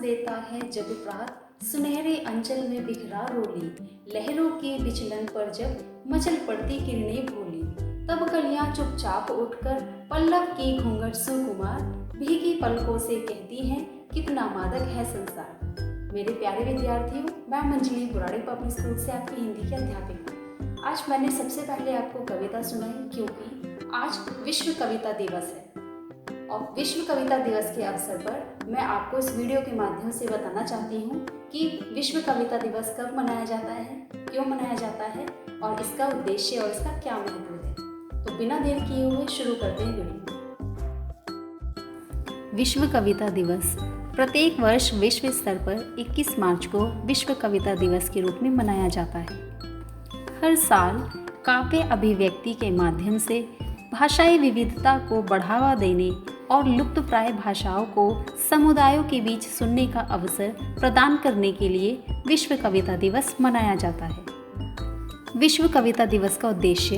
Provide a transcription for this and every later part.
देता है जब प्रात सुनहरे अंचल में बिखरा रोली, लहरों के विचलन पर जब मचल पड़ती किरणें भोली, तब कलियां चुपचाप उठकर पल्लव की घूंघट सुकुमार भीगी पलकों से कहती हैं कितना मादक है संसार। मेरे प्यारे विद्यार्थियों, मैं मंजली बुराड़ी पब्लिक स्कूल से आपकी हिंदी की अध्यापिका हूँ। आज मैंने सबसे पहले आपको कविता सुनाई क्योंकि आज विश्व कविता दिवस है और विश्व कविता दिवस के अवसर पर मैं आपको इस वीडियो के माध्यम से बताना चाहती हूँ कि विश्व कविता दिवस कब मनाया जाता है, क्यों मनाया जाता है और इसका उद्देश्य और इसका क्या महत्व है। तो बिना देर किए हुए शुरू करते हैं वीडियो। विश्व कविता दिवस प्रत्येक वर्ष विश्व स्तर पर 21 मार्च को विश्व कविता दिवस के रूप में मनाया जाता है। हर साल काव्य अभिव्यक्ति के माध्यम से भाषाई विविधता को बढ़ावा देने और लुप्तप्राय भाषाओं को समुदायों के बीच सुनने का अवसर प्रदान करने के लिए विश्व कविता दिवस मनाया जाता है। विश्व कविता दिवस का उद्देश्य,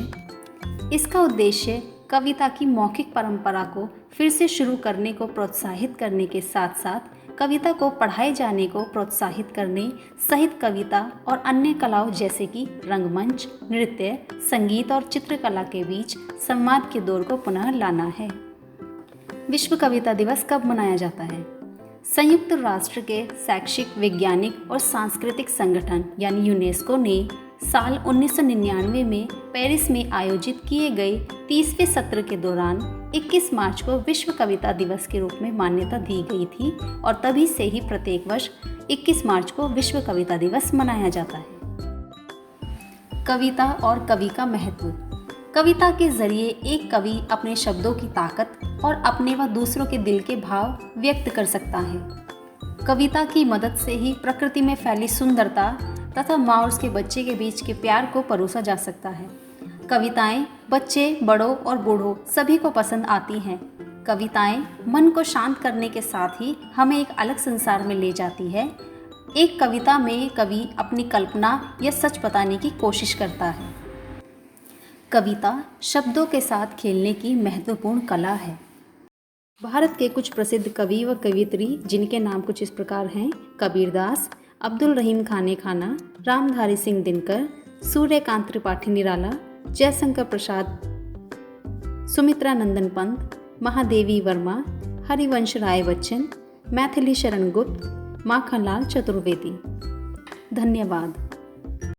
इसका उद्देश्य कविता की मौखिक परंपरा को फिर से शुरू करने को प्रोत्साहित करने के साथ साथ कविता को पढ़ाए जाने को प्रोत्साहित करने सहित कविता और अन्य कलाओं जैसे कि रंगमंच, नृत्य, संगीत और चित्रकला के बीच संवाद के दौर को पुनः लाना है। विश्व कविता दिवस कब मनाया जाता है? संयुक्त राष्ट्र के शैक्षिक, वैज्ञानिक और सांस्कृतिक संगठन यानी यूनेस्को ने साल 1999 में पेरिस में आयोजित किए गए 30वें सत्र के दौरान 21 मार्च को विश्व कविता दिवस के रूप में मान्यता दी गई थी और तभी से ही प्रत्येक वर्ष 21 मार्च को विश्व कविता दिवस मनाया जाता है। कविता और कवि का महत्व। कविता के जरिए एक कवि अपने शब्दों की ताकत और अपने व दूसरों के दिल के भाव व्यक्त कर सकता है। कविता की मदद से ही प्रकृति में फैली सुंदरता तथा माँ और उसके बच्चे के बीच के प्यार को परोसा जा सकता है। कविताएं बच्चे, बड़ों और बूढ़ों सभी को पसंद आती हैं। कविताएं मन को शांत करने के साथ ही हमें एक अलग संसार में ले जाती है। एक कविता में कवि अपनी कल्पना या सच बताने की कोशिश करता है। कविता शब्दों के साथ खेलने की महत्वपूर्ण कला है। भारत के कुछ प्रसिद्ध कवि व कवियत्री जिनके नाम कुछ इस प्रकार हैं: कबीरदास, अब्दुल रहीम खाने खाना, रामधारी सिंह दिनकर, सूर्यकांत त्रिपाठी निराला, जयशंकर प्रसाद, सुमित्रा नंदन पंत, महादेवी वर्मा, हरिवंश राय बच्चन, मैथिली शरण गुप्त, माखनलाल चतुर्वेदी। धन्यवाद।